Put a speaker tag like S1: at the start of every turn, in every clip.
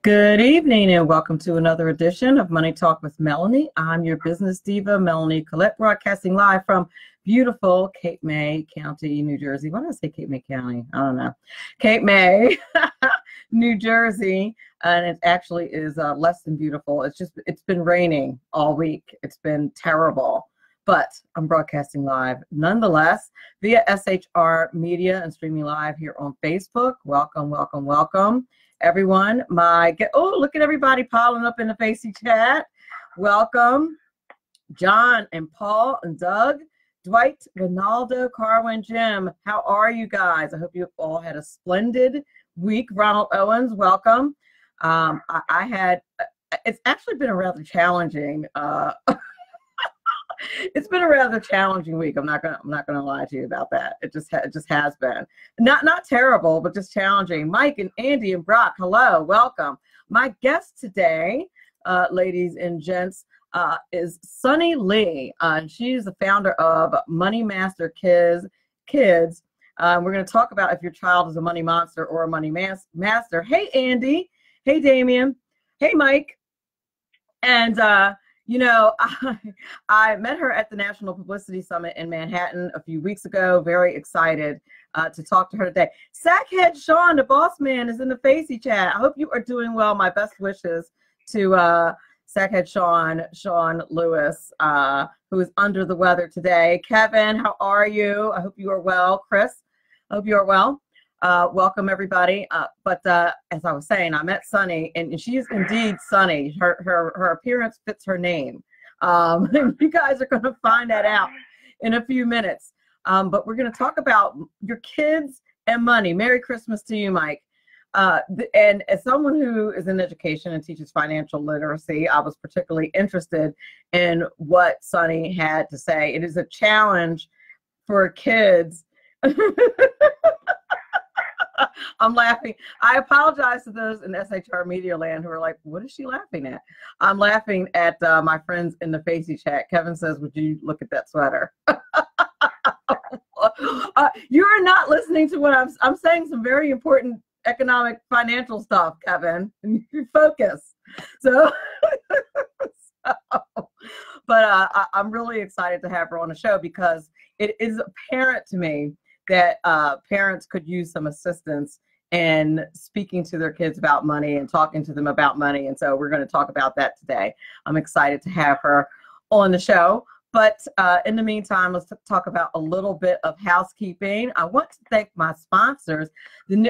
S1: Good evening and welcome to another edition of Money Talk with Melanie. I'm your business diva, Melanie Collette, broadcasting live from beautiful Cape May County, New Jersey. Why did I say Cape May County? I don't know. Cape May, New Jersey, and it actually is less than beautiful. It's been raining all week. It's been terrible, but I'm broadcasting live nonetheless via SHR Media and streaming live here on Facebook. Welcome, welcome, welcome. Everyone, look at everybody piling up in the Facey chat. Welcome, John and Paul and Doug, Dwight, Ronaldo, Carwin, Jim. How are you guys? I hope you all had a splendid week. Ronald Owens, welcome. It's actually been a rather challenging. It's been a rather challenging week. I'm not gonna lie to you about that. It just has been not terrible, but just challenging. Mike and Andy and Brock, hello, welcome. My guest today, ladies and gents, is Sunny Lee. She's the founder of Money Master Kids. We're going to talk about if your child is a money monster or a money master. Hey, Andy. Hey, Damien. Hey, Mike. And I met her at the National Publicity Summit in Manhattan a few weeks ago. Very excited to talk to her today. Sackhead Sean, the boss man, is in the Facey chat. I hope you are doing well. My best wishes to Sackhead Sean Lewis, who is under the weather today. Kevin, how are you? I hope you are well. Chris, I hope you are well. Welcome, everybody. But as I was saying, I met Sunny, and she is indeed Sunny. Her appearance fits her name. You guys are going to find that out in a few minutes. But we're going to talk about your kids and money. Merry Christmas to you, Mike. And as someone who is in education and teaches financial literacy, I was particularly interested in what Sunny had to say. It is a challenge for kids. I'm laughing. I apologize to those in SHR Media Land who are like, what is she laughing at? I'm laughing at my friends in the Facey chat. Kevin says, would you look at that sweater? You are not listening to what I'm saying. Some very important economic financial stuff, Kevin. You focus. But I'm really excited to have her on the show because it is apparent to me that parents could use some assistance in speaking to their kids about money and talking to them about money. And so we're going to talk about that today. I'm excited to have her on the show. But in the meantime, let's talk about a little bit of housekeeping. I want to thank my sponsors.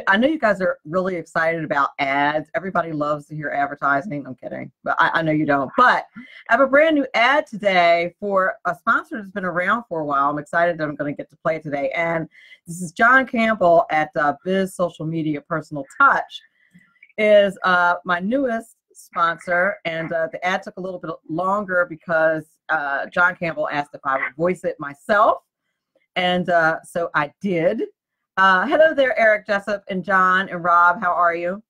S1: I know you guys are really excited about ads. Everybody loves to hear advertising. I'm kidding, but I know you don't. But I have a brand new ad today for a sponsor that's been around for a while. I'm excited that I'm going to get to play it today. And this is John Campbell at Biz Social Media Personal Touch. Is my newest sponsor, and the ad took a little bit longer because John Campbell asked if I would voice it myself, and so I did. Hello there, Eric, Jessup, and John, and Rob. How are you?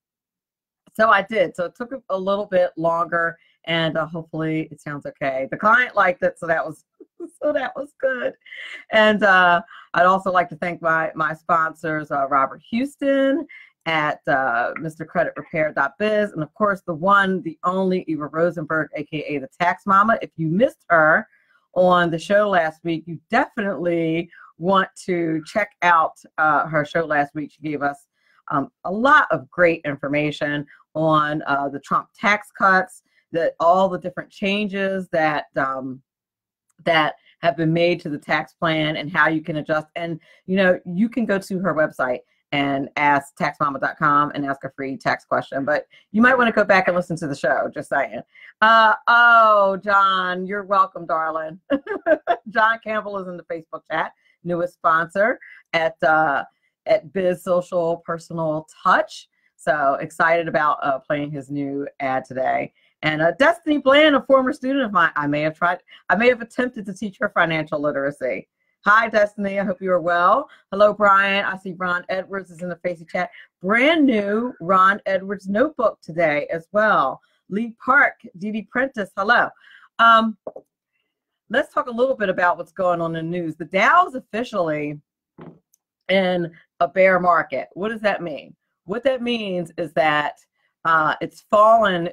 S1: So I did. So it took a little bit longer, and hopefully it sounds okay. The client liked it, so that was good. And I'd also like to thank my sponsors, Robert Houston at MrCreditRepair.biz, and of course the one, the only Eva Rosenberg, aka the Tax Mama. If you missed her on the show last week, you definitely want to check out her show last week. She gave us a lot of great information on the Trump tax cuts, all the different changes that have been made to the tax plan and how you can adjust. And you can go to her website and ask taxmama.com and ask a free tax question. But you might want to go back and listen to the show, just saying. Oh, John, you're welcome, darling. John Campbell is in the Facebook chat, newest sponsor at Biz Social Personal Touch. So excited about playing his new ad today. And Destiny Bland, a former student of mine, I may have attempted to teach her financial literacy. Hi, Destiny. I hope you are well. Hello, Brian. I see Ron Edwards is in the Facey chat. Brand new Ron Edwards notebook today as well. Lee Park, Dee Prentice. Hello. Let's talk a little bit about what's going on in the news. The Dow is officially in a bear market. What does that mean? What that means is that it's fallen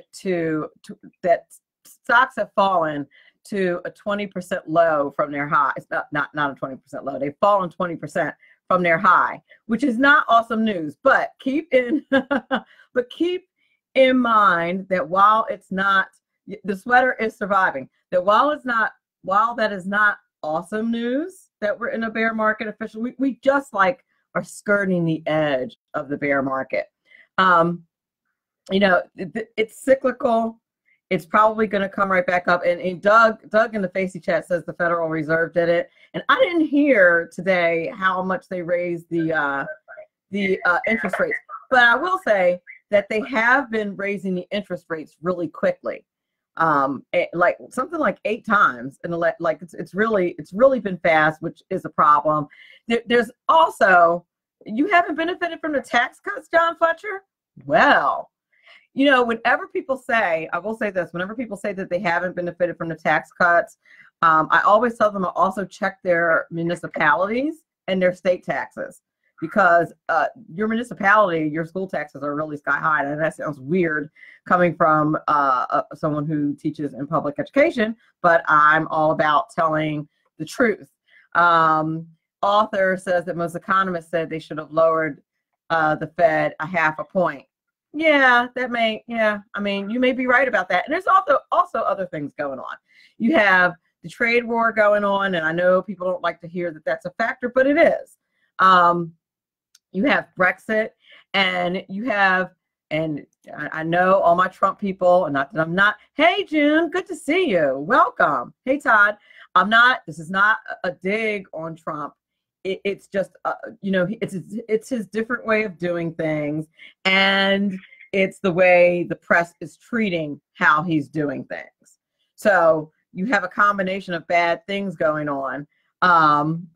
S1: that stocks have fallen to a 20% low from their high. It's not a 20% low. They've fallen 20% from their high, which is not awesome news. But keep in mind that while it's not, the sweater is surviving. That while that is not awesome news that we're in a bear market officially, we just like are skirting the edge of the bear market. It's cyclical. It's probably going to come right back up. And Doug in the Facey chat says the Federal Reserve did it. And I didn't hear today how much they raised the interest rates. But I will say that they have been raising the interest rates really quickly, like something like 8 times. And like it's really been fast, which is a problem. There's also, you haven't benefited from the tax cuts, John Fletcher? Well, whenever people say, I will say this, whenever people say that they haven't benefited from the tax cuts, I always tell them to also check their municipalities and their state taxes, because your municipality, your school taxes are really sky high. And that sounds weird coming from someone who teaches in public education, but I'm all about telling the truth. Author says that most economists said they should have lowered the Fed a 0.5 point. Yeah, I mean, you may be right about that. And there's also other things going on. You have the trade war going on, and I know people don't like to hear that that's a factor, but it is. You have Brexit, and I know all my Trump people, and not that I'm not, hey, June, good to see you. Welcome. Hey, Todd. This is not a dig on Trump. It's just, it's his different way of doing things, and it's the way the press is treating how he's doing things. So you have a combination of bad things going on, of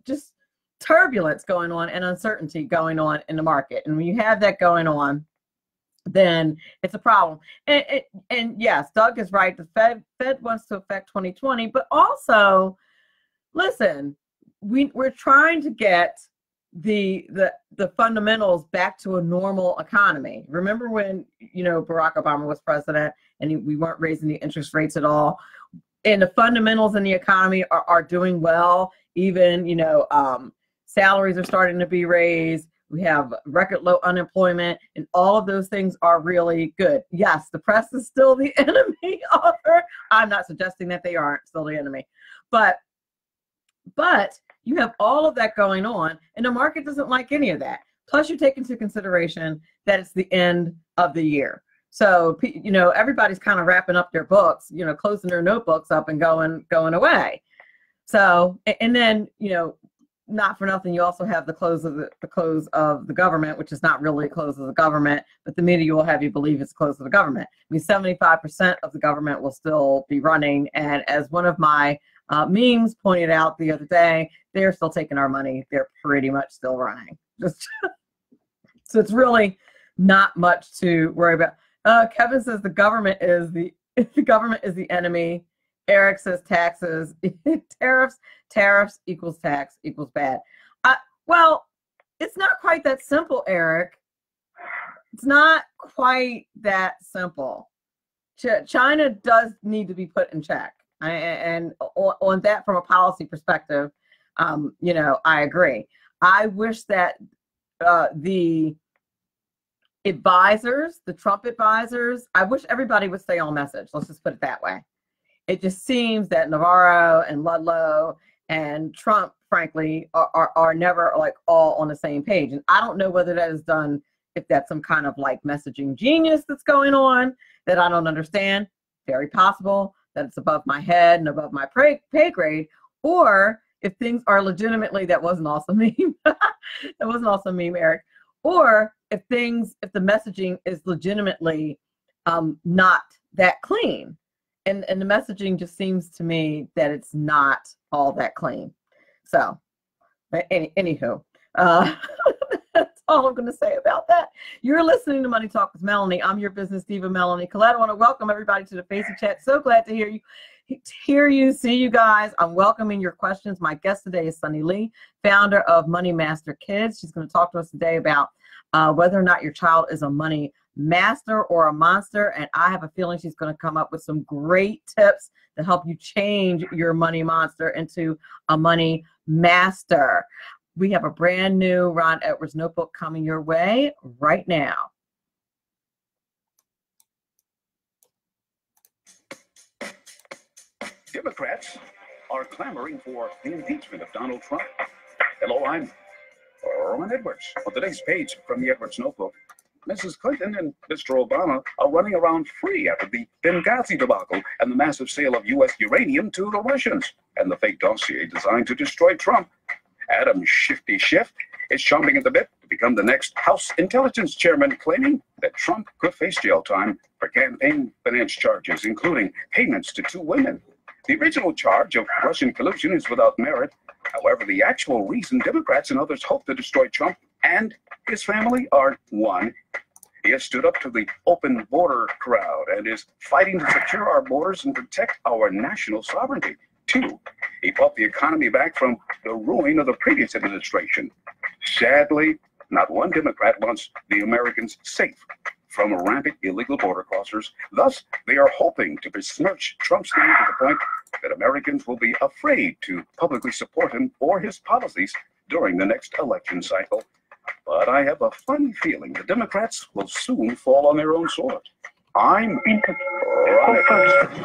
S1: just turbulence going on and uncertainty going on in the market. And when you have that going on, then it's a problem. And yes, Doug is right. The Fed wants to affect 2020, but also, listen, we're trying to get the fundamentals back to a normal economy. Remember when Barack Obama was president and we weren't raising the interest rates at all, and the fundamentals in the economy are doing well. Even salaries are starting to be raised. We have record low unemployment, and all of those things are really good. Yes, the press is still the enemy, author. I'm not suggesting that they aren't still the enemy, but you have all of that going on, and the market doesn't like any of that. Plus, you take into consideration that it's the end of the year. So, everybody's kind of wrapping up their books, closing their notebooks up and going away. So, and then, not for nothing, you also have the close of the government, which is not really a close of the government, but the media will have you believe it's a close of the government. I mean, 75% of the government will still be running, and as one of my memes pointed out the other day, they're still taking our money. They're pretty much still running. So it's really not much to worry about. Kevin says the government is the enemy. Eric says taxes, tariffs equals tax equals bad. Well, it's not quite that simple, Eric. It's not quite that simple. China does need to be put in check. And on that, from a policy perspective, I agree. I wish that the Trump advisors, I wish everybody would stay on message. Let's just put it that way. It just seems that Navarro and Ludlow and Trump, frankly, are never like all on the same page. And I don't know whether that is done, if that's some kind of like messaging genius that's going on that I don't understand. Very possible that it's above my head and above my pay grade, or if things are legitimately, that wasn't also meme. That wasn't also meme, Eric. Or if the messaging is legitimately not that clean. And the messaging just seems to me that it's not all that clean. So, anywho, that's all I'm going to say about that. You're listening to Money Talk with Melanie. I'm your business diva, Melanie Collette. I want to welcome everybody to the Facey chat. So glad to hear you, see you guys. I'm welcoming your questions. My guest today is Sunny Lee, founder of Money Master Kids. She's going to talk to us today about whether or not your child is a money master or a monster. And I have a feeling she's going to come up with some great tips to help you change your money monster into a money master. We have a brand new Ron Edwards notebook coming your way right now.
S2: Democrats are clamoring for the impeachment of Donald Trump. Hello, I'm Ron Edwards. On today's page from the Edwards notebook, Mrs. Clinton and Mr. Obama are running around free after the Benghazi debacle and the massive sale of U.S. uranium to the Russians and the fake dossier designed to destroy Trump. Adam Shifty Schiff is chomping at the bit to become the next House Intelligence Chairman, claiming that Trump could face jail time for campaign finance charges, including payments to 2 women. The original charge of Russian collusion is without merit. However, the actual reason Democrats and others hope to destroy Trump and his family are: 1, he has stood up to the open border crowd and is fighting to secure our borders and protect our national sovereignty. 2, he fought the economy back from the ruin of the previous administration. Sadly, not one Democrat wants the Americans safe from rampant illegal border crossers. Thus, they are hoping to besmirch Trump's name to the point that Americans will be afraid to publicly support him or his policies during the next election cycle. But I have a funny feeling the Democrats will soon fall on their own sword. I'm Ron Edwards.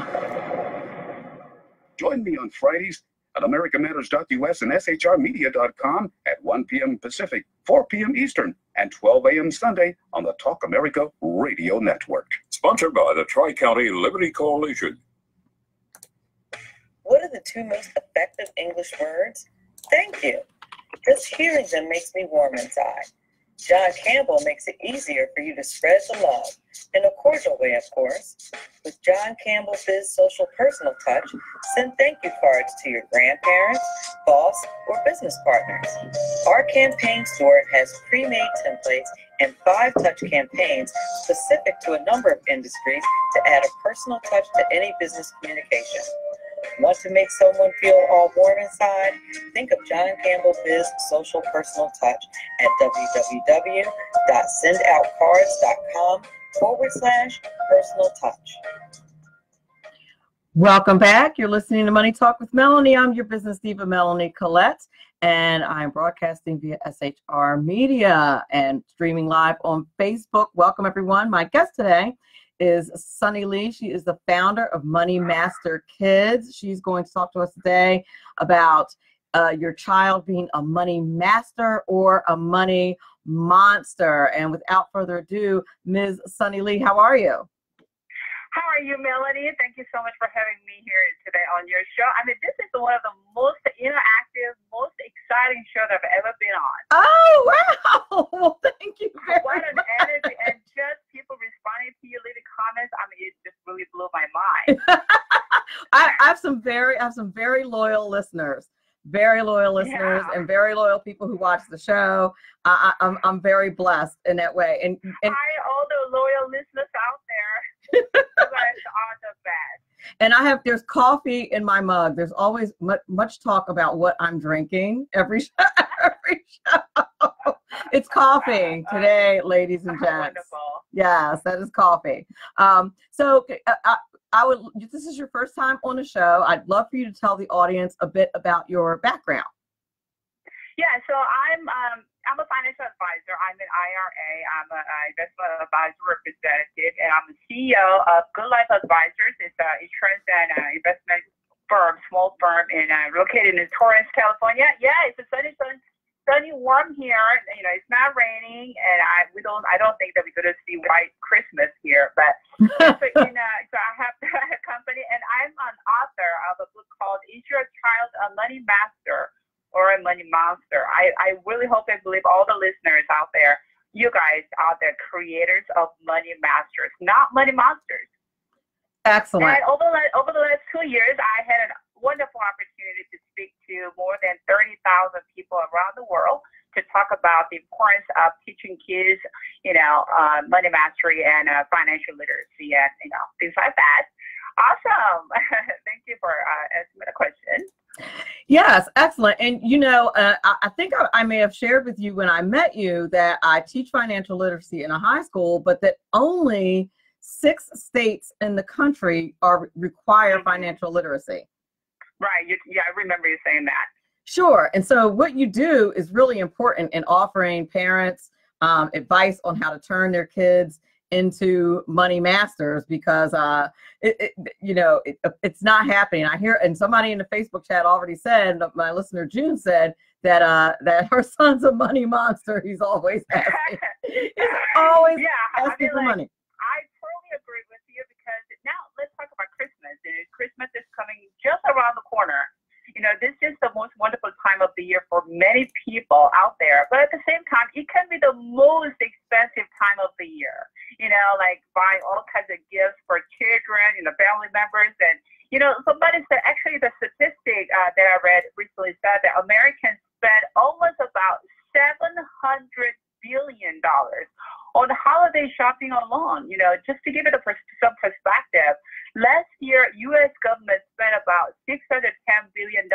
S2: Join me on Fridays at AmericaMatters.us and SHRmedia.com at 1 p.m. Pacific, 4 p.m. Eastern, and 12 a.m. Sunday on the Talk America Radio Network. Sponsored by the Tri-County Liberty Coalition.
S3: What are the 2 most effective English words? Thank you. Just hearing them makes me warm inside. John Campbell makes it easier for you to spread the love, in a cordial way, of course. With John Campbell Biz Social Personal Touch, send thank you cards to your grandparents, boss, or business partners. Our campaign store has pre-made templates and 5-touch campaigns specific to a number of industries to add a personal touch to any business communication. Want to make someone feel all warm inside? Think of John Campbell Biz Social Personal Touch at www.sendoutcards.com/personal touch.
S1: Welcome back. You're listening to Money Talk with Melanie. I'm your business diva, Melanie Collette, and I'm broadcasting via SHR Media and streaming live on Facebook. Welcome, everyone. My guest today is Sunny Lee. She is the founder of Money Master Kids. She's going to talk to us today about your child being a money master or a money monster. And without further ado, Ms. Sunny Lee, how are you?
S4: How are you, Melanie? Thank you so much for having me here today on your show. I mean, this is one of the most interactive, most exciting shows I've ever been on.
S1: Oh, wow. Well, thank you very
S4: What an
S1: much.
S4: energy. And just people responding to you, leaving comments. I mean, it just really blew my mind.
S1: I have some very loyal listeners. Very loyal listeners and very loyal people who watch the show. I'm very blessed in that way. And
S4: Hi, all the loyal listeners out there. You guys are the best.
S1: And there's coffee in my mug. There's always much talk about what I'm drinking every show. It's coffee today, ladies and gents.
S4: Wonderful.
S1: Yes, that is coffee. This is your first time on the show. I'd love for you to tell the audience a bit about your background.
S4: Yeah, so I'm a financial advisor. I'm an IRA. I'm an investment advisor representative, and I'm the CEO of Good Life Advisors. It's an insurance and investment firm, small firm, located in Torrance, California. Yeah, it's a sunny, warm here. You know, it's not raining, and I don't think that we're going to see white Christmas here. But so I have a company, and I'm an author of a book called "Is Your Child a Money Master or a Money Monster?" I really hope and believe all the listeners out there, you guys are the creators of money masters, not money monsters.
S1: Excellent.
S4: And over the last 2 years, I had a wonderful opportunity to speak to more than 30,000 people around the world to talk about the importance of teaching kids, money mastery and financial literacy and, things like that. Awesome. Thank you for asking me the question.
S1: Yes, excellent. And I think I may have shared with you when I met you that I teach financial literacy in a high school, but that only 6 states in the country require financial literacy.
S4: Right. Yeah, I remember you saying that.
S1: Sure. And so what you do is really important in offering parents advice on how to turn their kids into money masters, because it's not happening. I hear, and somebody in the Facebook chat already said, my listener June said that her son's a money monster. He's always asking. He's always asking for money.
S4: I totally agree with you, because now let's talk about Christmas. Christmas is coming just around the corner. This is the most wonderful time of the year for many people out there. But at the same time, it can be the most expensive time of the year. Like buying all kinds of gifts for children, family members. And, somebody said, actually the statistic that I read recently said that Americans spend almost about $700 billion on holiday shopping alone. Just to give it some perspective, last year, U.S. government spent about $610 billion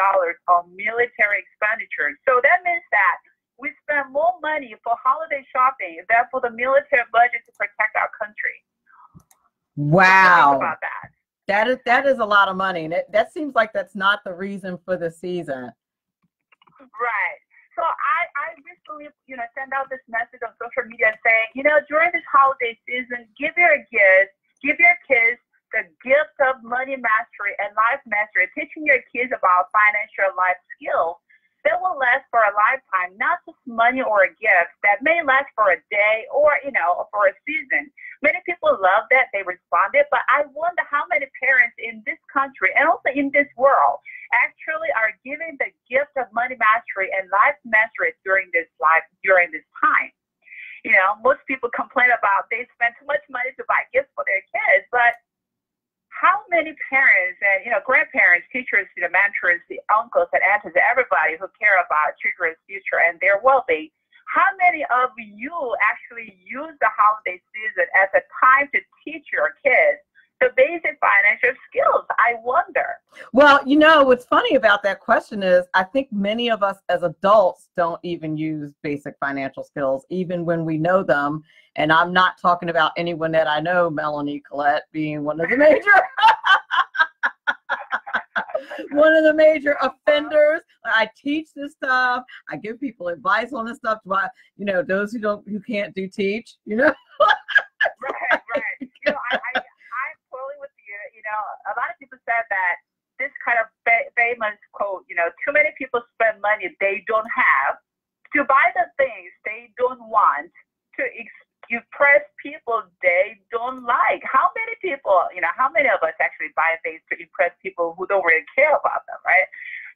S4: on military expenditures. So that means that we spend more money for holiday shopping than for the military budget to protect our country.
S1: Wow.
S4: Think about that.
S1: That is a lot of money. And that seems like that's not the reason for the season.
S4: Right. So I recently, sent out this message on social media saying, during this holiday season, give your kids the gift of money mastery and life mastery, teaching your kids about financial life skills that will last for a lifetime, not just money or a gift that may last for a day or, for a season. Many people love that, they responded, but I wonder how many parents in this country and also in this world actually are giving the gift of money mastery and life mastery during this time. Most people complain about they spend too much money to buy gifts for their kids, but how many parents and grandparents, teachers, mentors, the uncles and aunts, everybody who care about children's future and their well-being, how many of you actually use the holiday season as a time to teach your kids the basic financial skills? I wonder.
S1: Well, what's funny about that question is I think many of us as adults don't even use basic financial skills, even when we know them. And I'm not talking about anyone that I know, Melanie Collette being one of the major offenders. I teach this stuff. I give people advice on this stuff. Those who can't do teach.
S4: Right. I'm totally with you. A lot of people said that this kind of famous quote, too many people spend money they don't have to buy the things they don't want to impress people they don't like. How many of us actually buy things to impress people who don't really care about them, right?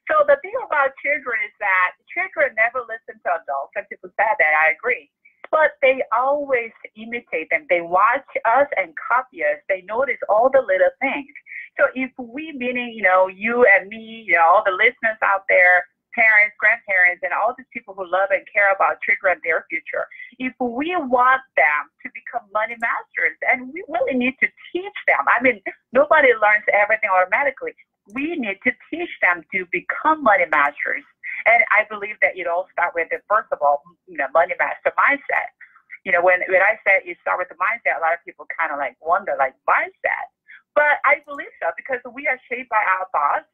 S4: So the thing about children is that children never listen to adults, and people say that, I agree. But they always imitate them. They watch us and copy us. They notice all the little things. So if we, meaning, you and me, all the listeners out there, parents, grandparents, and all these people who love and care about children and their future, if we want them to become money masters, and we really need to teach them. I mean, nobody learns everything automatically. We need to teach them to become money masters. And I believe that it all starts with, first of all, money master mindset. When I said you start with the mindset, a lot of people kind of wonder, mindset. But I believe so, because we are shaped by our thoughts.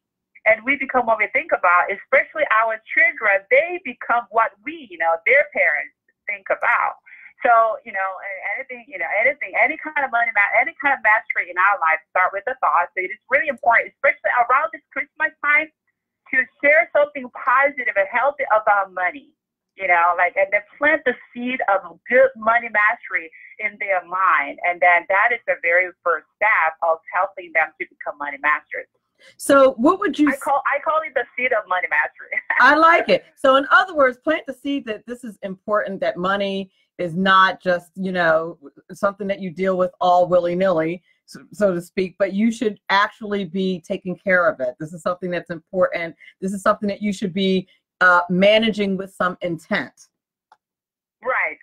S4: And we become what we think about, especially our children. They become what we, their parents think about. So, any kind of money, any kind of mastery in our life start with the thoughts. So it is really important, especially around this Christmas time, to share something positive and healthy about money. And then plant the seed of good money mastery in their mind. And then that is the very first step of helping them to become money masters.
S1: So what would you...
S4: I call it the seed of money mastery.
S1: I like it. So in other words, plant the seed that this is important, that money is not just, something that you deal with all willy-nilly, so to speak, but you should actually be taking care of it. This is something that's important. This is something that you should be managing with some intent.
S4: Right.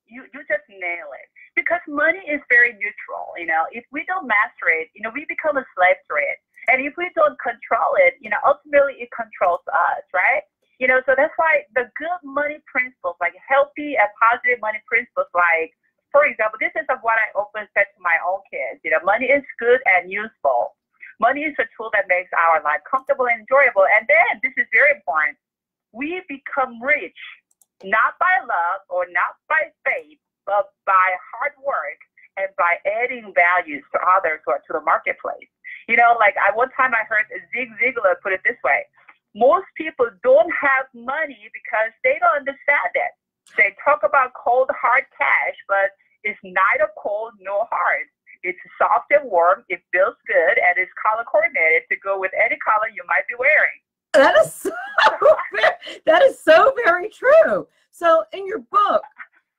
S4: You just nail it. Because money is very neutral. If we don't master it, we become a slave to it. And if we don't control it, ultimately it controls us, right? So that's why the good money principles, like healthy and positive money principles, like, for example, this is what I often said to my own kids. Money is good and useful. Money is a tool that makes our life comfortable and enjoyable. And then, this is very important, we become rich, not by love or not by faith, but by hard work and by adding values to others or to the marketplace. Like one time I heard Zig Ziglar put it this way: most people don't have money because they don't understand it. They talk about cold, hard cash, but it's neither cold nor hard. It's soft and warm, it feels good, and it's color coordinated to go with any color you might be wearing.
S1: That is so very true. So in your book,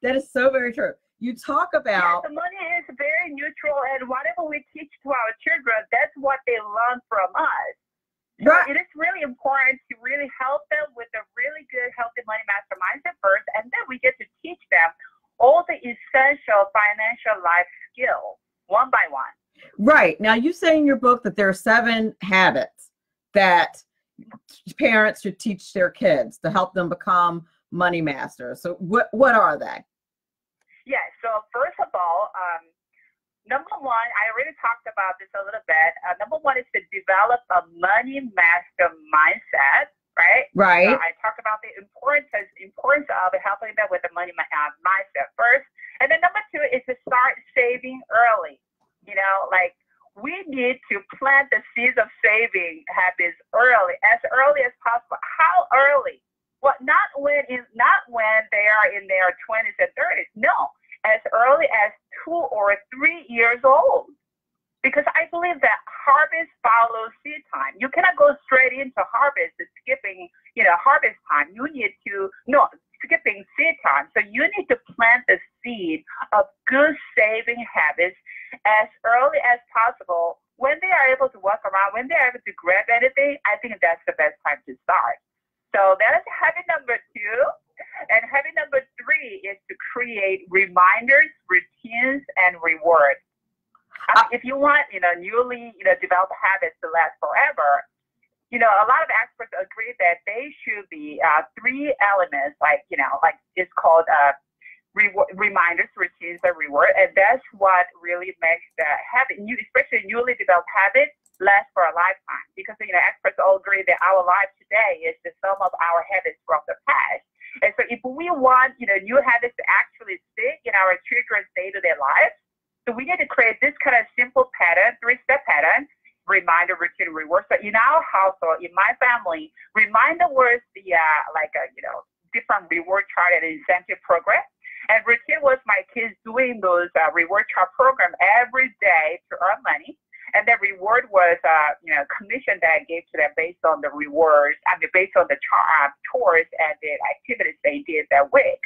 S1: that is so very true. You talk about
S4: the money is very neutral, and whatever we teach to our children, that's what they learn from us. So
S1: right.
S4: It is really important to really help them with a really good healthy money master mindset first, and then we get to teach them all the essential financial life skills one by one.
S1: Right. Now, you say in your book that there are 7 habits that parents should teach their kids to help them become money masters. So what are they?
S4: Yeah, so first of all, number one, I already talked about this a little bit. Number one is to develop a money master mindset, right?
S1: Right.
S4: So I talked about the importance of helping them with the money mindset first. And then number 2 is to start saving early. Like we need to plant the seeds of saving habits as early as possible. How early? Well, not when they are in their 20s and 30s. No, as early as 2 or 3 years old. Because I believe that harvest follows seed time. You cannot go straight into harvest skipping, harvest time. Skipping seed time. So you need to plant the seed of good saving habits as early as possible. When they are able to walk around, when they're able to grab anything, I think that's the best time to start. So that is habit number 2. And habit number 3 is to create reminders, routines, and rewards. If you want, newly, developed habits to last forever, a lot of experts agree that they should be 3 elements, like it's called reminders, routines, and reward. And that's what really makes the habit, especially newly developed habits, last for a lifetime. Because, experts all agree that our life today is the sum of our habits from the past. And so if we want, new habits to actually stick in our children's day-to-day lives, so we need to create this kind of simple pattern, 3-step pattern: reminder, routine, reward. So in our household, in my family, reminder was the different reward chart and incentive program. And routine was my kids doing those reward chart program every day to earn money. And the reward was commission that I gave to them based on the rewards, based on the chores and the activities they did that week.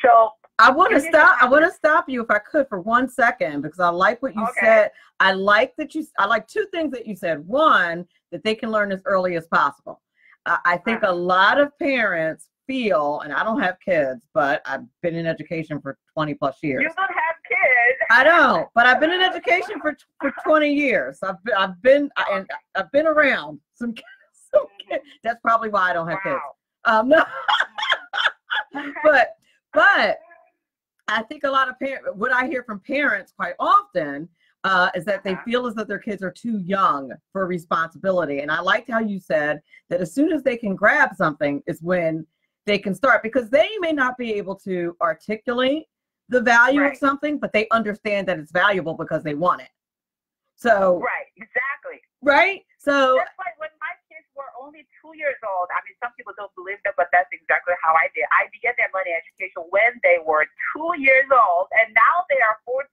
S4: So
S1: I want to stop you if I could for 1 second, because I like what you said. I like 2 things that you said. One, that they can learn as early as possible. I think a lot of parents feel, and I don't have kids, but I've been in education for 20 plus years.
S4: You don't have kids.
S1: I don't, but I've been in education for 20 years. I've been around some kids. That's probably why I don't have kids. No. But I think a lot of parents, what I hear from parents quite often is that they feel as though their kids are too young for responsibility. And I liked how you said that as soon as they can grab something is when they can start, because they may not be able to articulate the value of something, but they understand that it's valuable because they want it. So
S4: exactly.
S1: Right? So
S4: that's why when my kids were only 2 years old, some people don't believe that, but that's exactly how I did. I began their money education when they were 2 years old, and now they are 14.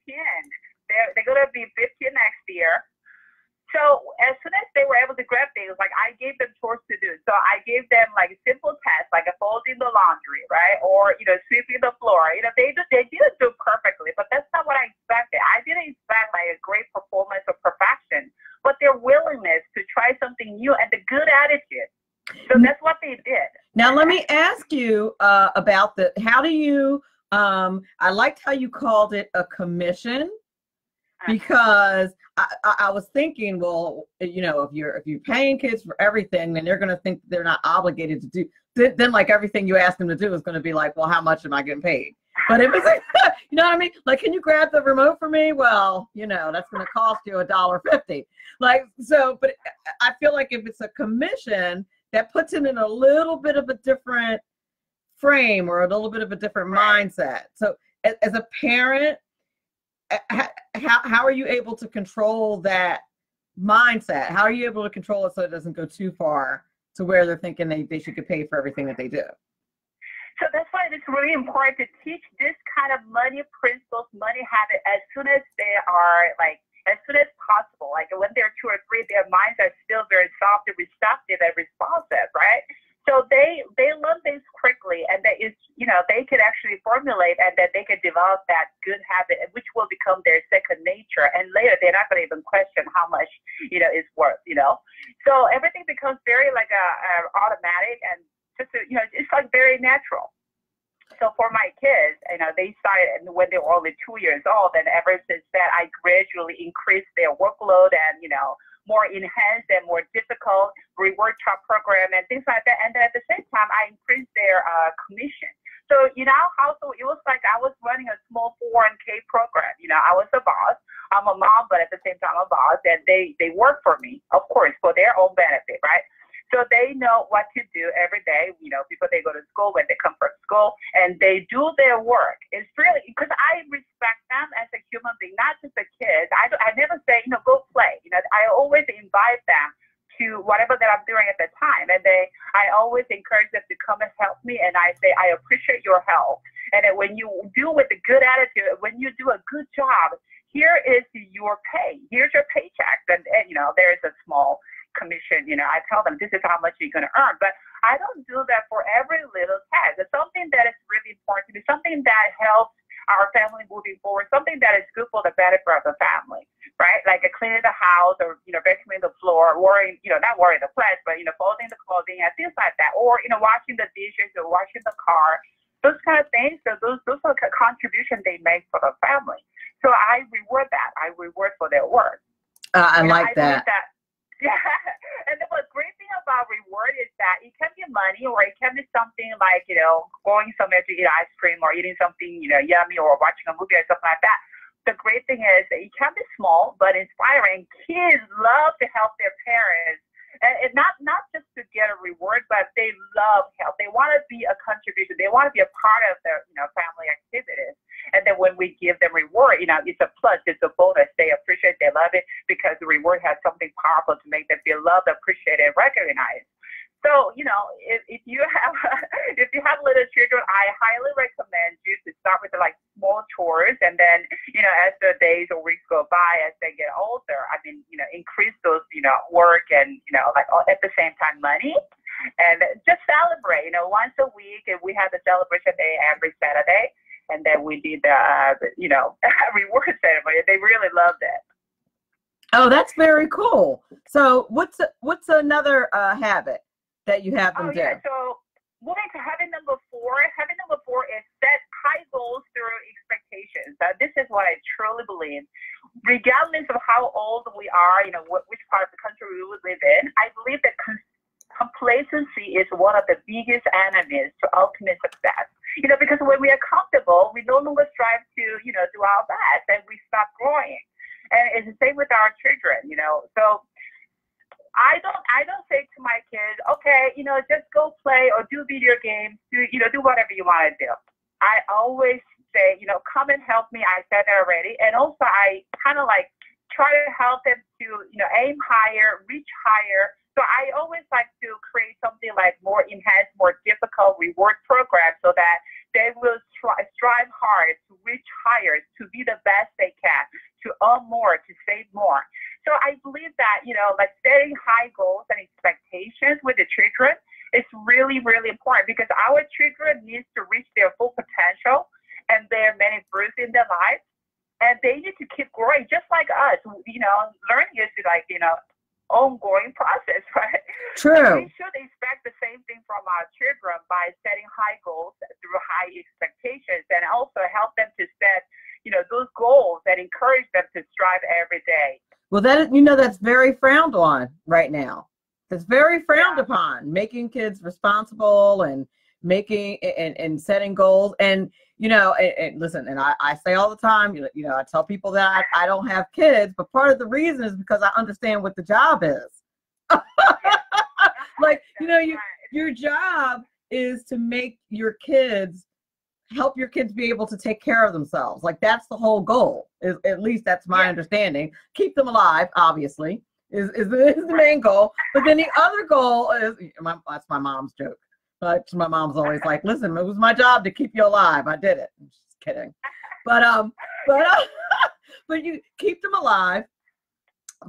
S4: They're going to be 15 next year. So as soon as they were able to grab things, I gave them chores to do. So I gave them simple tasks, like folding the laundry, right? Or, sweeping the floor. They didn't do perfectly, but that's not what I expected. I didn't expect a great performance or perfection, but their willingness to try something new and the good attitude. So that's what they did.
S1: Now, let me ask you about how do you, I liked how you called it a commission. because I was thinking, well, you know, if you're paying kids for everything, then they're going to think they're not obligated to do. Then like everything you ask them to do is going to be like, well, how much am I getting paid? But if it's like, you know what I mean? Like, can you grab the remote for me? Well, you know, that's going to cost you $1.50. Like, so, but I feel like if it's a commission, that puts it in a little bit of a different frame or a little bit of a different mindset. So as a parent, how are you able to control that mindset? How are you able to control it so it doesn't go too far to where they're thinking they should get paid for everything that they do?
S4: So that's why it's really important to teach this kind of money principles, money habit as soon as they are as soon as possible. Like when they're 2 or 3, their minds are still very soft and receptive and responsive, right? So they learn things quickly, and that is, you know, they can actually formulate and that they can develop that good habit, which will become their second nature. And later, they're not going to even question how much, you know, it's worth, you know. So everything becomes very like a automatic and just, you know, it's like very natural. So for my kids, you know, they started when they were only 2 years old, and ever since that, I gradually increased their workload and, you know, more enhanced and more difficult reward trap program and things like that. And then at the same time, I increased their commission. So, you know, also it was like I was running a small 401k program. You know, I was a boss. I'm a mom, but at the same time, I'm a boss, and they work for me, of course, for their own benefit, right? So they know what to do every day, you know, before they go to school, when they come from school, and they do their work. It's really, because I respect them as a human being, not just the kids. I never say, you know, go play. You know, I always invite them to whatever that I'm doing at the time. And I always encourage them to come and help me. And I say, I appreciate your help. And then when you do with a good attitude, when you do a good job, here is your pay. Here's your paycheck. And you know, there is a small commission, you know, I tell them this is how much you're going to earn, but I don't do that for every little task. It's something that is really important to me, something that helps our family moving forward, something that is good for the benefit of the family, right? Like cleaning the house, or, you know, vacuuming the floor, worrying, you know, not worrying the plants, but, you know, folding the clothing and things like that, or, you know, washing the dishes or washing the car, those kind of things. So those are contributions they make for the family. So I reward that. I reward for their work.
S1: I like that.
S4: Yeah, and the great thing about reward is that it can be money, or it can be something like, you know, going somewhere to eat ice cream, or eating something, you know, yummy, or watching a movie or something like that. The great thing is that it can be small but inspiring. Kids love to help their parents, and not just to get a reward, but they love help. They want to be a contribution. They want to be a part of their, you know, family activities. And then when we give them reward, you know, it's a plus, it's a bonus. They appreciate, they love it, because the reward has something powerful to make them feel loved, appreciated, and recognized. So, you know, if you have little children, I highly recommend you to start with like small chores, and then, you know, as the days or weeks go by, as they get older, I mean, you know, increase those, you know, work and, you know, like at the same time money, and just celebrate. You know, once a week, and we have the celebration day every Saturday. And then we did the, you know, reward ceremony. They really loved it.
S1: Oh, that's very cool. So what's another habit that you have them do?
S4: Yeah. So moving to habit number 4. Habit number 4 is set high goals through expectations. This is what I truly believe. Regardless of how old we are, you know, which part of the country we would live in, I believe that complacency is one of the biggest enemies to ultimate success. You know, because when we are comfortable, we no longer strive to, you know, do our best, and we stop growing. And it's the same with our children, you know. So I don't say to my kids, okay, you know, just go play or do video games, do whatever you want to do. I always say, you know, come and help me. I said that already. And also I kind of like try to help them to, you know, aim higher, reach higher. So I always like to create something like more enhanced, more difficult reward program, so that they will strive hard to reach higher, to be the best they can, to earn more, to save more. So I believe that, you know, like setting high goals and expectations with the children is really, really important, because our children need to reach their full potential, and there are many bruises in their lives, and they need to keep growing just like us. You know, learning is like, you know, ongoing process, right?
S1: True.
S4: And we should expect the same thing from our children by setting high goals through high expectations, and also help them to set, you know, those goals that encourage them to strive
S1: Well, that, you know, that's very frowned on right now. It's very frowned upon, making kids responsible and making and setting goals. And, you know, and listen, and I say all the time, you know, I tell people that I don't have kids, but part of the reason is because I understand what the job is. Like, you know, your job is to make your kids, help your kids be able to take care of themselves. Like, that's the whole goal. Is, at least that's my understanding. Keep them alive, obviously, is the main goal. But then the other goal is, that's my mom's joke. But my mom's always like, listen, it was my job to keep you alive. I did it. I'm just kidding. But you keep them alive.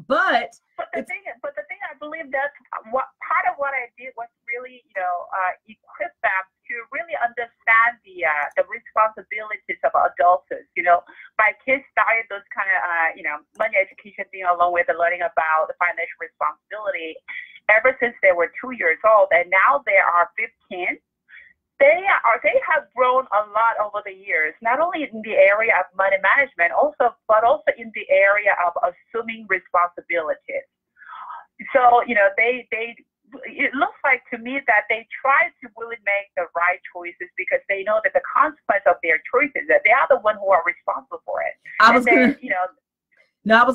S1: But
S4: the thing I believe that's what part of what I did was really, you know, equip them to really understand the responsibilities of adults. You know, my kids started those kind of you know, money education thing along with the learning about the financial responsibility ever since they were 2 years old, and now they are 15. They have grown a lot over the years, not only in the area of money management, but also in the area of assuming responsibilities. So, you know, it looks like to me that they try to really make the right choices because they know that the consequence of their choices, that they are the one who are responsible for it. I was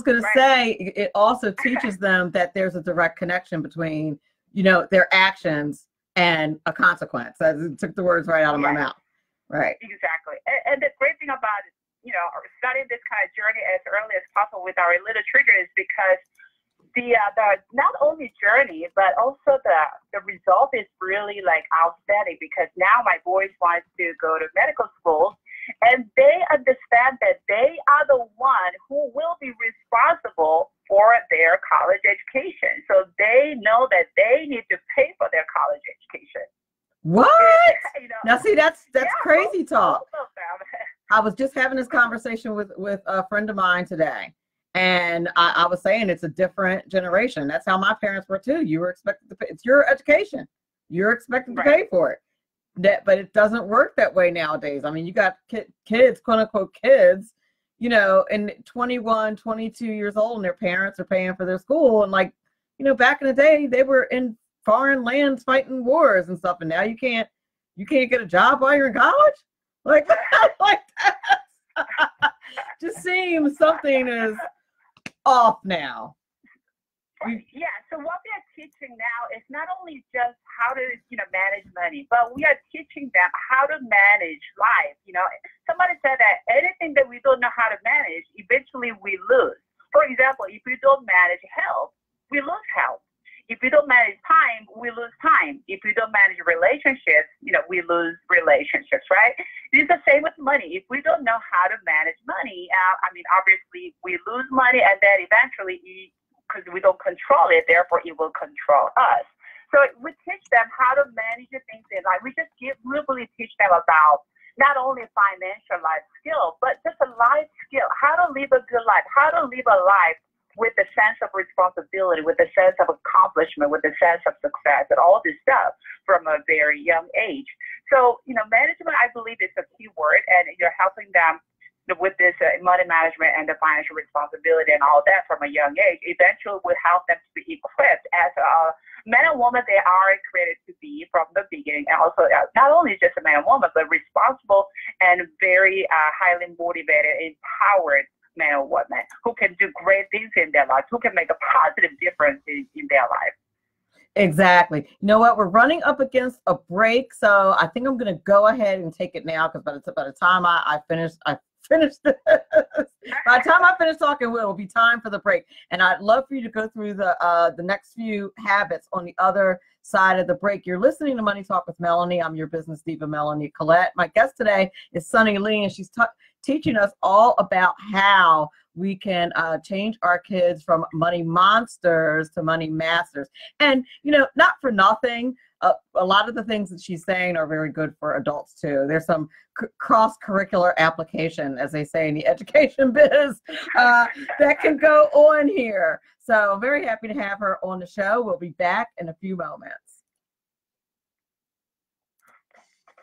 S4: going
S1: to say, it also teaches them that there's a direct connection between, you know, their actions and a consequence. I took the words right out of my mouth. Right.
S4: Exactly. And the great thing about, you know, starting this kind of journey as early as possible with our little trigger is because the not only journey, but also the result is really like outstanding, because now my boys want to go to medical school, and they understand that they are the one who will be responsible for their college education. So they know that they need to pay for their college education.
S1: What?
S4: You know,
S1: now see, that's crazy talk. I was just having this conversation with a friend of mine today. And I was saying it's a different generation. That's how my parents were too. You were expected to pay. It's your education. You're expected to pay for it. But it doesn't work that way nowadays. I mean, you got kids, quote unquote kids, you know, and 21, 22 years old, and their parents are paying for their school. And like, you know, back in the day, they were in foreign lands fighting wars and stuff. And now you can't get a job while you're in college. Like that. Just seems something is off now.
S4: Yeah, so what we are teaching now is not only just how to, you know, manage money, but we are teaching them how to manage life. You know, somebody said that anything that we don't know how to manage, eventually we lose. For example, if we don't manage health, we lose health. If we don't manage time, we lose time. If we don't manage relationships, you know, we lose relationships, right? It's the same with money. If we don't know how to manage money, I mean, obviously we lose money, and then eventually, because we don't control it, therefore it will control us. So we teach them how to manage the things in life. We just really teach them about not only financial life skill, but just a life skill, how to live a good life, how to live a life with a sense of responsibility, with a sense of accomplishment, with a sense of success, and all this stuff from a very young age. So, you know, management, I believe, is a key word, and you're helping them with this money management and the financial responsibility and all that from a young age. Eventually will help them to be equipped as a man and woman they are created to be from the beginning, and also not only just a man and woman, but responsible and very highly motivated, empowered man or woman who can do great things in their life, who can make a positive difference in their life.
S1: Exactly. You know what? We're running up against a break, so I think I'm going to go ahead and take it now, because by the time I finish this. By the time I finish talking, it will be time for the break. And I'd love for you to go through the next few habits on the other side of the break. You're listening to Money Talk with Melanie. I'm your business diva, Melanie Collette. My guest today is Sunny Lee, and she's teaching us all about how we can change our kids from money monsters to money masters. And, you know, not for nothing, a lot of the things that she's saying are very good for adults too. There's some cross-curricular application, as they say in the education biz, that can go on here. So I'm very happy to have her on the show. We'll be back in a few moments.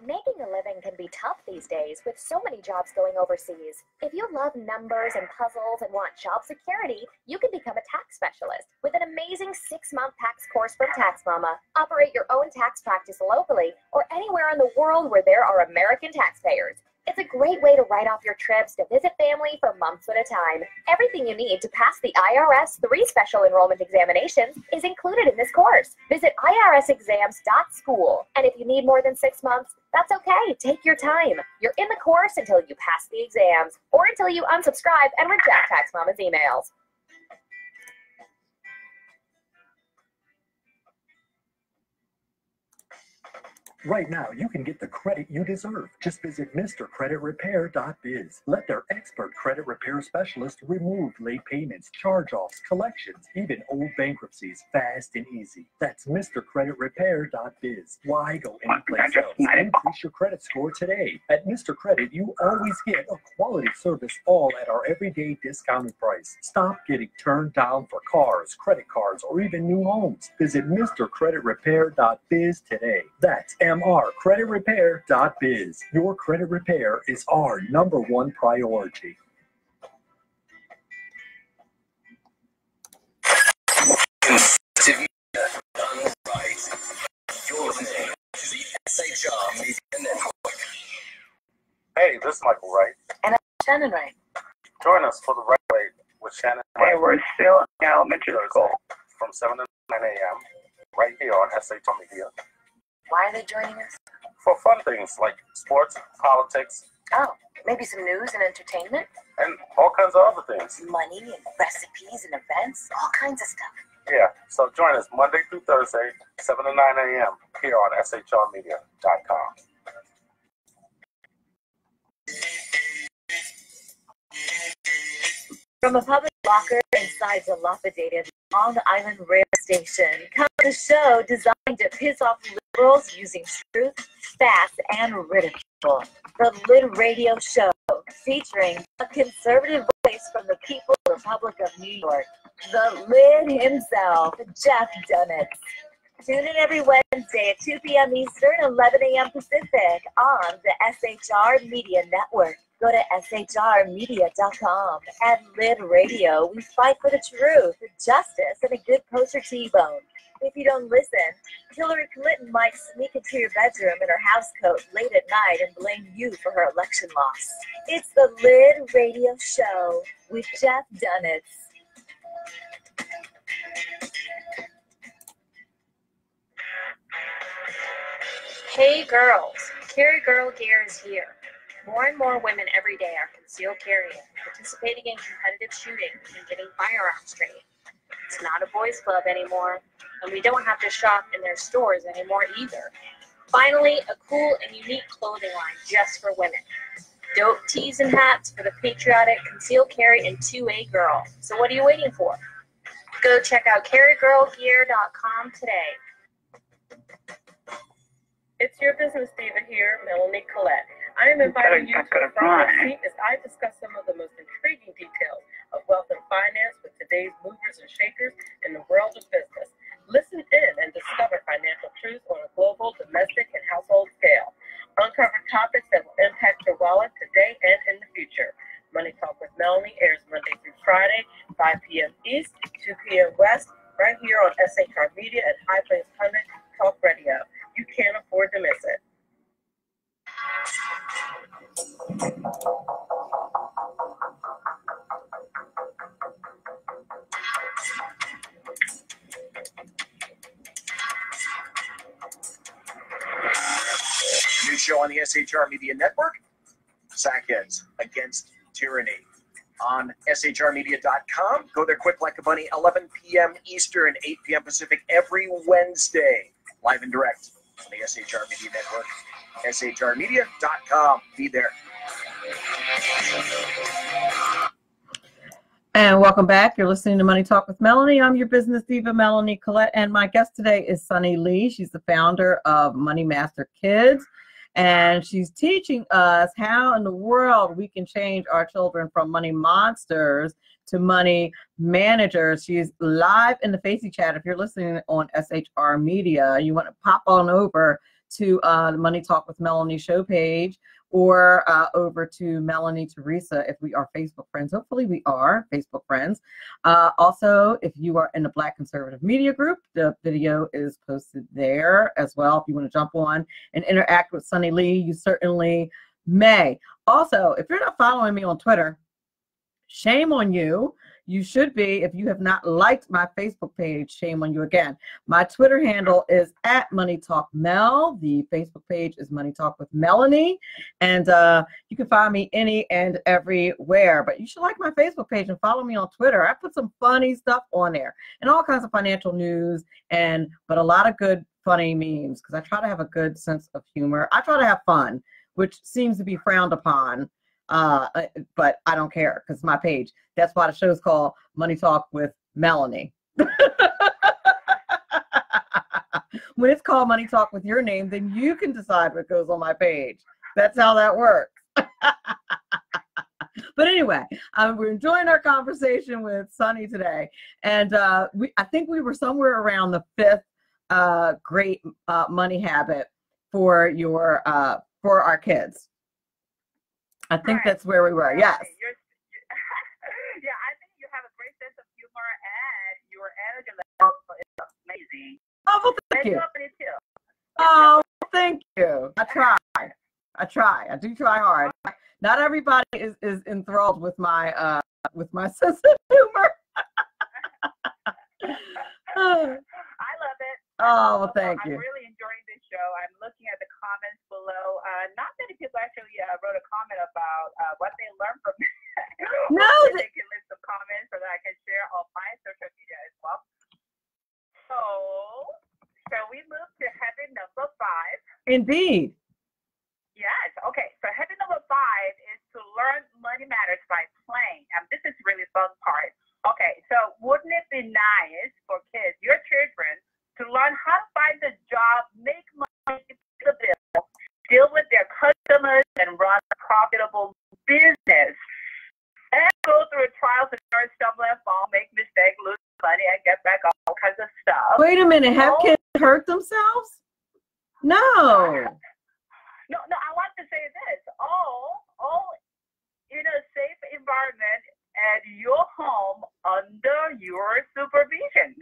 S5: Making a living can be tough these days with so many jobs going overseas. If you love numbers and puzzles and want job security, you can become a tax specialist with an amazing 6-month tax course from Tax Mama. Operate your own tax practice locally or anywhere in the world where there are American taxpayers. It's a great way to write off your trips to visit family for months at a time. Everything you need to pass the IRS 3 special enrollment examinations is included in this course. Visit irsexams.school. And if you need more than 6 months, that's okay. Take your time. You're in the course until you pass the exams or until you unsubscribe and reject Tax Mama's emails.
S6: Right now, you can get the credit you deserve. Just visit MrCreditRepair.biz. Let their expert credit repair specialist remove late payments, charge-offs, collections, even old bankruptcies, fast and easy. That's MrCreditRepair.biz. Why go anyplace else? Increase your credit score today. At Mr. Credit, you always get a quality service, all at our everyday discounted price. Stop getting turned down for cars, credit cards, or even new homes. Visit MrCreditRepair.biz today. That's MrCreditRepair.biz. Your credit repair is our #1 priority.
S7: Hey, this is Michael Wright.
S3: And I'm Shannon Wright.
S7: Join us for the Right Way with Shannon Wright.
S4: Hey, we're still in elementary school.
S7: From 7 to 9 a.m. right here on SHR Media.
S3: Why are they joining us?
S7: For fun things like sports, politics,
S3: Oh, maybe some news and entertainment?
S7: and all kinds of other things.
S3: Money and recipes and events? All kinds of stuff.
S7: Yeah, so join us Monday through Thursday, 7 to 9 a.m. here on SHRmedia.com.
S8: From a public locker inside dilapidated Long Island rail station comes a show designed to piss off liberals using truth, facts, and ridicule. The Lid Radio Show, featuring a conservative voice from the People's Republic of New York, the Lid himself, Jeff Dunitz. Tune in every Wednesday at 2 p.m. Eastern, 11 a.m. Pacific on the SHR Media Network. Go to shrmedia.com. At Lid Radio, we fight for the truth, justice, and a good kosher T-bone. If you don't listen, Hillary Clinton might sneak into your bedroom in her housecoat late at night and blame you for her election loss. It's the Lid Radio Show with Jeff Dunitz.
S9: Hey girls, Carry Girl Gear is here. More and more women every day are concealed carrying, participating in competitive shooting, and getting firearms training. It's not a boys' club anymore, and we don't have to shop in their stores anymore either. Finally, a cool and unique clothing line just for women. Dope tees and hats for the patriotic concealed carry and 2A girl. So what are you waiting for? Go check out carrygirlgear.com today.
S10: It's your business diva here, Melanie Collette. I am inviting you to a front row seat as I discuss some of the most intriguing details of wealth and finance with today's movers and shakers in the world of business. Listen in and discover financial truths on a global, domestic, and household scale. Uncover topics that will impact your wallet today and in the future. Money Talk with Melanie airs Monday through Friday, 5 p.m. East, 2 p.m. West, right here on SHR Media and High Plains 100 Talk Radio. You can't afford to miss it.
S11: New show on the SHR Media Network, Sackheads Against Tyranny. On shrmedia.com. Go there quick like a bunny, 11 p.m. Eastern, 8 p.m. Pacific every Wednesday. Live and direct on the SHR Media Network. shrmedia.com. Be there.
S1: And welcome back. You're listening to Money Talk with Melanie. I'm your business diva, Melanie Collette, and my guest today is Sunny Lee. She's the founder of Money Master Kids, and she's teaching us how in the world we can change our children from money monsters to money managers. She's live in the Facey chat. If you're listening on SHR Media, you want to pop on over to the Money Talk with Melanie show page, or over to Melanie Teresa if we are Facebook friends. Hopefully we are Facebook friends. Also, if you are in the Black Conservative Media Group, the video is posted there as well. If you want to jump on and interact with Sunny Lee, you certainly may. Also, if you're not following me on Twitter, shame on you. You should be. If you have not liked my Facebook page, shame on you again. My Twitter handle is @MoneyTalkMel. The Facebook page is Money Talk with Melanie. And you can find me any and everywhere. But you should like my Facebook page and follow me on Twitter. I put some funny stuff on there and all kinds of financial news, but a lot of good, funny memes, because I try to have a good sense of humor. I try to have fun, which seems to be frowned upon. But I don't care because it's my page. That's why the show's called Money Talk with Melanie. When it's called Money Talk with your name, then you can decide what goes on my page. That's how that works. But anyway, we're enjoying our conversation with Sunny today. And I think we were somewhere around the 5th great money habit for our kids. I think that's where we were. Yes.
S4: Yeah, I think you have a great sense of humor and your energy level is amazing.
S1: Oh, well, thank you.
S4: Too.
S1: Oh, thank you. I try. I do try hard. Not everybody is enthralled with my sense of humor.
S4: I love it.
S1: Oh, well, thank you.
S4: I'm really enjoying this show. I'm looking at the comments below. Not many people actually wrote a comment about what they learned from me.
S1: No.
S4: They can leave some comments so that I can share on my social media as well. So, shall we move to habit number 5?
S1: Indeed.
S4: Yes. Okay. So habit number 5 is to learn money matters by playing. This is really fun part. Okay. So wouldn't it be nice for kids, your children, to learn how to find a job, make money, pay the bill, deal with their customers, and run a profitable business, and go through trials and errors, stumble and fall, make mistakes, lose money, and get back all kinds of stuff.
S1: Wait a minute. Have kids hurt themselves? No.
S4: No, I want to say this. All in a safe environment at your home under your supervision.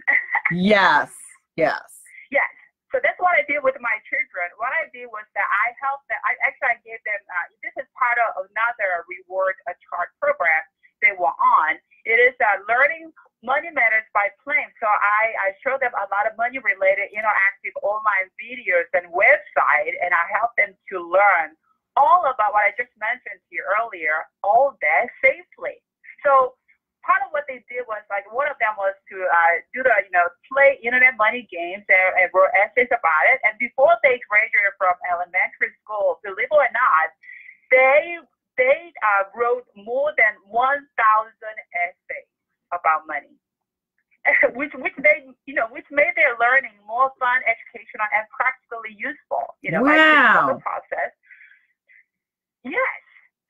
S1: Yes. Yes.
S4: Yes. So that's what I did with my children. What I did was that I helped them. I gave them, this is part of another reward chart program they were on. It is learning money matters by playing. So I show them a lot of money related interactive online videos and website, and I help them to learn all about what I just mentioned to you earlier, all that safely. So part of what they did was, like, one of them was to do the, play internet money games and wrote essays about it. And before they graduated from elementary school, believe it or not, they wrote more than 1,000 essays about money, which made their learning more fun, educational, and practically useful. By the process. Yes.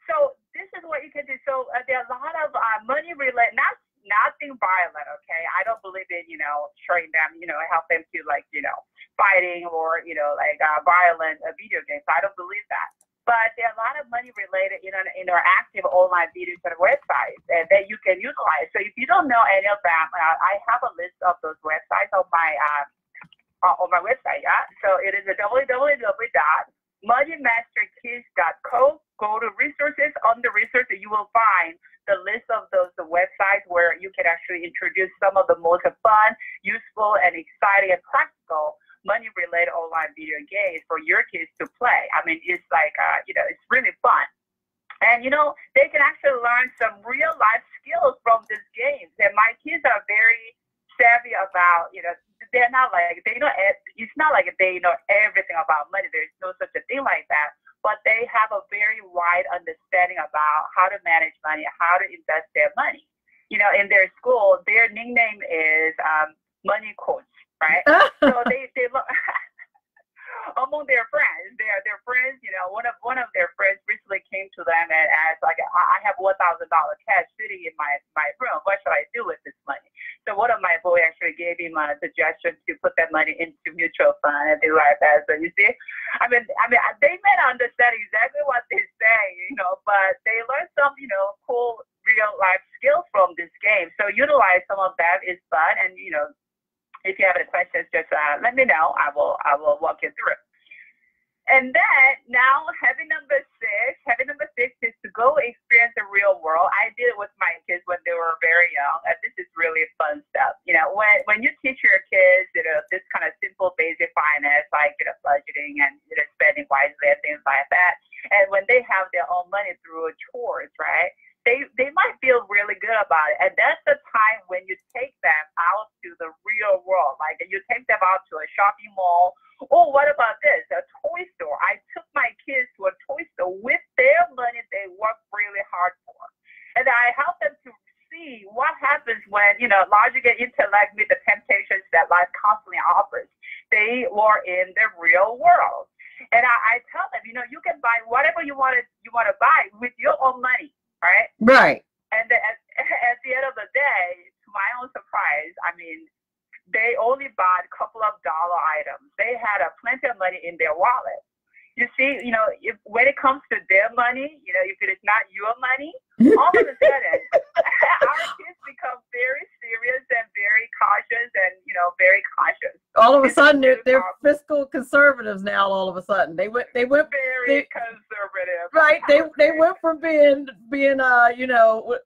S4: So this is what you can do. So there are a lot of money related, nothing violent. Okay, I don't believe in showing them, help them to fighting or violent video games. I don't believe that. But there are a lot of money related interactive online videos and websites that you can utilize. So if you don't know any of them, I have a list of those websites on my website. Yeah. So it is www.moneymasterkids.co. Go to resources. Under resources, you will find the list of those websites where you can actually introduce some of the most fun, useful, and exciting and practical money-related online video games for your kids to play. I mean, it's like, it's really fun. And, they can actually learn some real-life skills from these games. And my kids are very savvy about, they're not like, it's not like they know everything about money. There's no such a thing like that. But they have a very wide understanding about how to manage money, how to invest their money. In their school, their nickname is Money Coach, right? So they among their friends, their friends, one of their friends recently came to them and asked, like, I have $1,000 cash sitting in my room. What should I do with this money? So one of my boys actually gave him a suggestion to put that money into into mutual fund and things like that. So you see, I mean, they may not understand exactly what they're saying, you know, but they learn some, you know, cool real life skills from this game. So utilize some of that is fun. And, you know, if you have any questions, just let me know. I will walk you through it. And then now habit number six is to go experience the real world. I did it with my kids when they were very young. And this is really fun stuff. You know, when you teach your kids, you know, this kind of simple basic finance, like, you know, budgeting and, you know, spending wisely and things like that. And when they have their own money through chores, right? They might feel really good about it. And that's the time when you take them out to the real world. Like you take them out to a shopping mall. Oh, what about this? A toy store. I took my kids to a toy store with their money they worked really hard for. And I help them to see what happens when, you know, logic and intellect meet the temptations that life constantly offers. They were in the real world. And I tell them, you know, you can buy whatever you want to buy with your own money. Right?
S1: Right.
S4: And then at the end of the day, to my own surprise, I mean, they only bought a couple of dollar items. They had plenty of money in their wallet. You see, you know, when it comes to their money, you know, if it is not your money, all of a sudden, our kids become very serious and very cautious and, you know, very conscious.
S1: All of a sudden, they're fiscal conservatives now. All of a sudden, they went
S4: very conservative.
S1: Right. They went from being you know,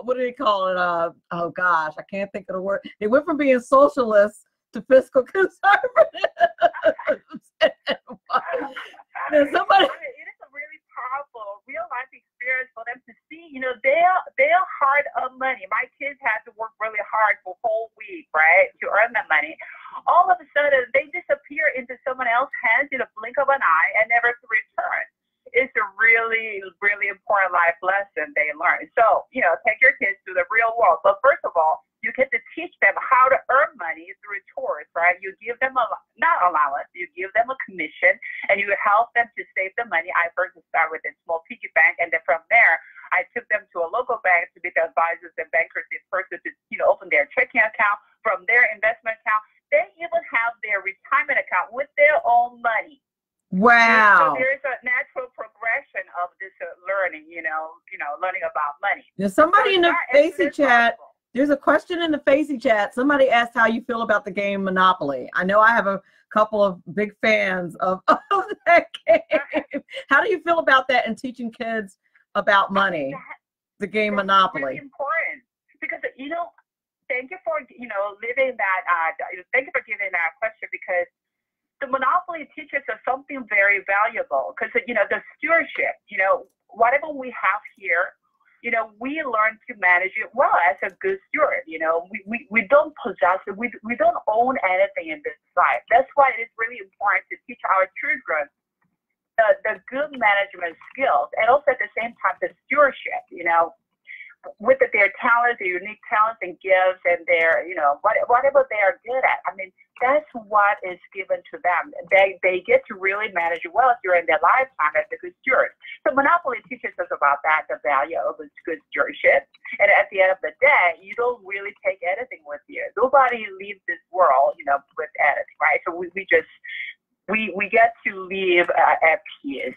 S1: what do they call it? Oh gosh, I can't think of the word. They went from being socialists to fiscal conservatives. Somebody.
S4: I mean, it is a really powerful real life experience for them to see, you know, their hard-earned money. My kids had to work really hard for a whole week, right, to earn the money. All of a sudden, they disappear into someone else's hands in a blink of an eye and never to return. It's a really, really important life lesson they learn. So, you know, take your kids to the real world. But first of all, you get to teach them how to earn money through chores, right? You give them not allowance, you give them a commission, and you help them to save the money. I first start with a small piggy bank, and then from there, I took them to a local bank to be the advisors and bankers in person to, you know, open their checking account, from their investment account. They even have their retirement account with their own money.
S1: Wow.
S4: So there's a natural progression of this learning, you know, learning about money.
S1: There's somebody in the Facey chat. There's a question in the Facey chat. Somebody asked how you feel about the game Monopoly. I know I have a couple of big fans of that game. How do you feel about that and teaching kids about money, the game Monopoly?
S4: Really important because, you know, thank you for, you know, living that, thank you for giving that question, because the Monopoly teaches us something very valuable because, you know, the stewardship, you know, whatever we have here, you know, we learn to manage it well as a good steward. You know, we don't possess it. We don't own anything in this life. That's why it's really important to teach our children the good management skills and also at the same time the stewardship, you know, with their talents, their unique talents and gifts and their, you know, whatever they are good at. I mean, that's what is given to them. They get to really manage it well during their lifetime as a good steward. So Monopoly teaches us about that, the value of a good stewardship. And at the end of the day, you don't really take anything with you. Nobody leaves this world, you know, with anything, right? So we get to live at peace.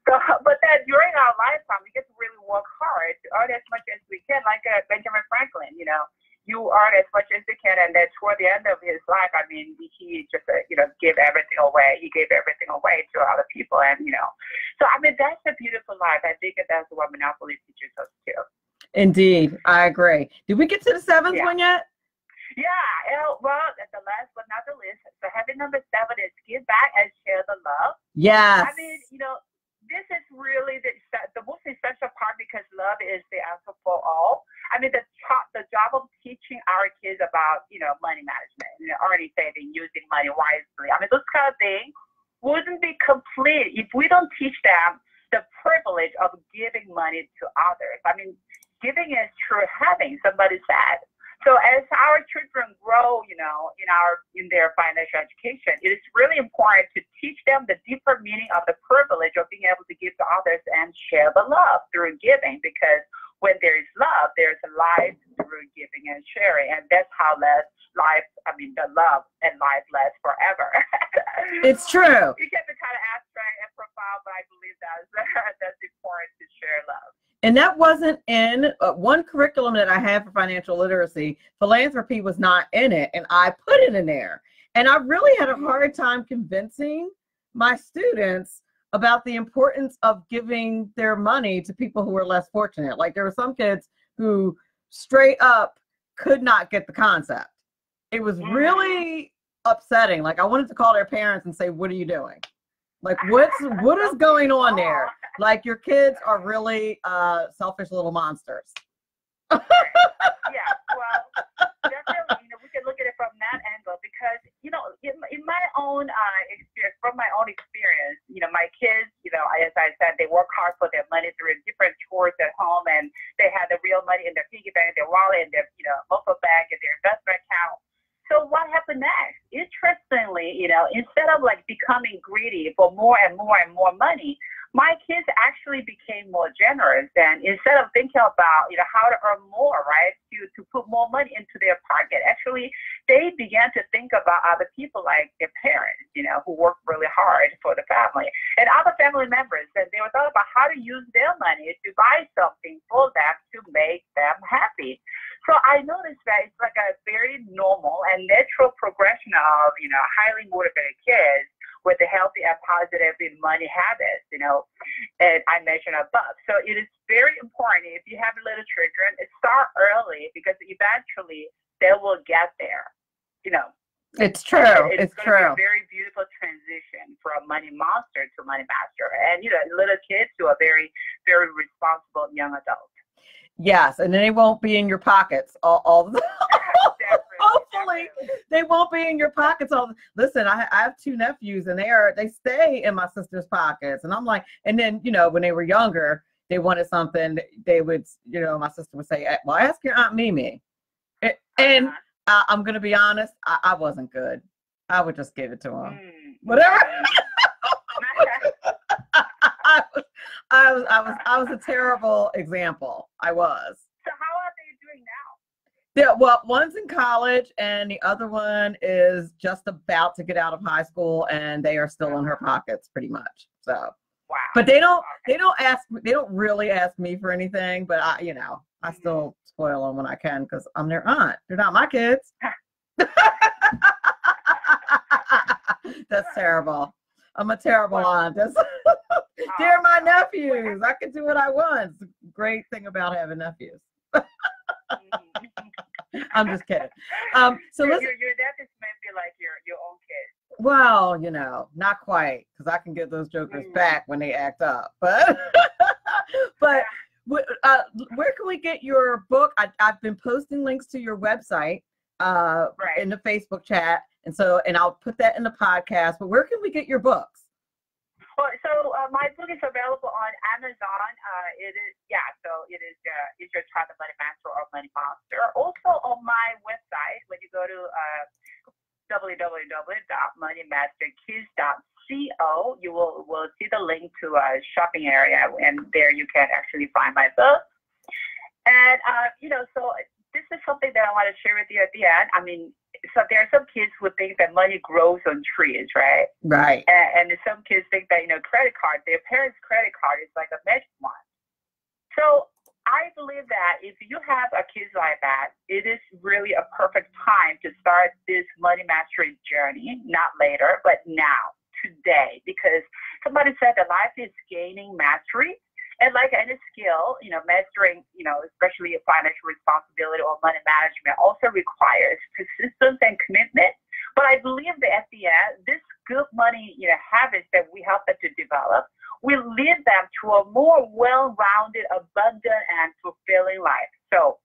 S4: So, but then during our lifetime, we get to really work hard to earn as much as we can, like Benjamin Franklin, you know. You earn as much as you can, and then toward the end of his life, I mean, he just, you know, gave everything away. He gave everything away to other people, and, you know. So, I mean, that's a beautiful life. I think that's what Monopoly teaches us, too.
S1: Indeed. I agree. Did we get to the seventh one yet?
S4: Yeah. Well, the last but not the least, so habit number 7 is give back and share the love.
S1: Yes.
S4: I mean, you know, this is really the most essential part because love is the answer for all. I mean, the job of teaching our kids about, you know, money management, you know, earning, saving, using money wisely. I mean, those kind of things wouldn't be complete if we don't teach them the privilege of giving money to others. I mean, giving is true having, somebody said. So as our children grow, you know, in their financial education, it is really important to teach them the deeper meaning of the privilege of being able to give to others and share the love through giving, because when there is love, there's life through giving and sharing. And that's how the love and and life lasts forever.
S1: It's true.
S4: You get the kind of abstract and profound, but I believe that's important to share love.
S1: And that wasn't in one curriculum that I had for financial literacy. Philanthropy was not in it, and I put it in there. And I really had a hard time convincing my students about the importance of giving their money to people who are less fortunate. Like there were some kids who straight up could not get the concept. It was really upsetting. Like I wanted to call their parents and say, what are you doing? Like what is going on there? Like your kids are really selfish little monsters.
S4: Yeah, well, definitely, we can look at it from that angle because, in my own experience, from my own experience, my kids, as I said, they work hard for their money through different chores at home, and they have the real money in their piggy bank, their wallet, and their, local bank, and their investment account. So what happened next? Interestingly, instead of like becoming greedy for more and more and more money, my kids actually became more generous. And instead of thinking about, how to earn more, right, to put more money into their pocket, actually, they began to think about other people like their parents, who work really hard for the family and other family members. And they were thought about how to use their money to buy something for them to make them happy. So I noticed that it's like a very normal and natural progression of, highly motivated kids with the healthy and positive money habits, and I mentioned above. So it is very important if you have little children, start early because eventually they will get there,
S1: It's true. It's true.
S4: Be a very beautiful transition from money monster to money master, and little kids to a very, very responsible young adult.
S1: Yes, and then they won't be in your pockets all the hopefully they won't be in your pockets all. Listen, I have two nephews, and they stay in my sister's pockets, and I'm like, and then when they were younger, they wanted something, they would, my sister would say, well, ask your Aunt Mimi, and I'm gonna be honest, I wasn't good. I would just give it to them, whatever. I was a terrible example. I was.
S4: So how are they doing now?
S1: Yeah, well, one's in college and the other one is just about to get out of high school, and they are still in her pockets pretty much. So,
S4: wow.
S1: But they don't really ask me for anything, but I still spoil them when I can because I'm their aunt. They're not my kids. That's terrible. I'm a terrible aunt. They're my nephews. I can do what I want. It's a great thing about having nephews. I'm just kidding. So
S4: your nephews may be like your own kids.
S1: Well, not quite, because I can get those jokers back when they act up. But where can we get your book? I've been posting links to your website in the Facebook chat, and I'll put that in the podcast. But where can we get your books?
S4: Well, so my book is available on Amazon. It is Is Your Child a Money Master or Money Monster? Also on my website, when you go to www.moneymasterkids.co, you will see the link to a shopping area, and there you can actually find my book. And so this is something that I want to share with you at the end. I mean, so there are some kids who think that money grows on trees, right?
S1: Right.
S4: And some kids think that, credit card, their parents' credit card is like a magic wand. So I believe that if you have a kid like that, it is really a perfect time to start this money mastery journey, not later, but now, today, because somebody said that life is gaining mastery. And like any skill, mastering, especially financial responsibility or money management also requires persistence and commitment. But I believe that at the end, this good money, habits that we help them to develop will lead them to a more well-rounded, abundant, and fulfilling life. So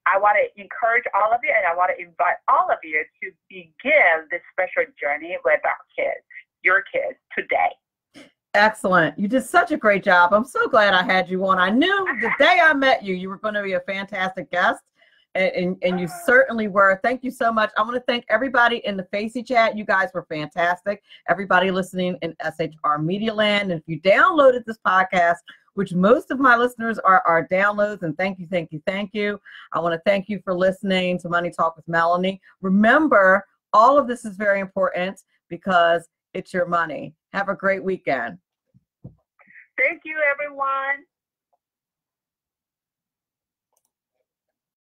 S4: I want to encourage all of you, and I want to invite all of you to begin this special journey with our kids, your kids, today.
S1: Excellent. You did such a great job. I'm so glad I had you on. I knew the day I met you, you were going to be a fantastic guest, and you certainly were. Thank you so much. I want to thank everybody in the Facey chat. You guys were fantastic. Everybody listening in SHR Media Land. And if you downloaded this podcast, which most of my listeners are downloads, and thank you. I want to thank you for listening to Money Talk with Melanie. Remember, all of this is very important because it's your money. Have a great weekend.
S4: Thank you, everyone.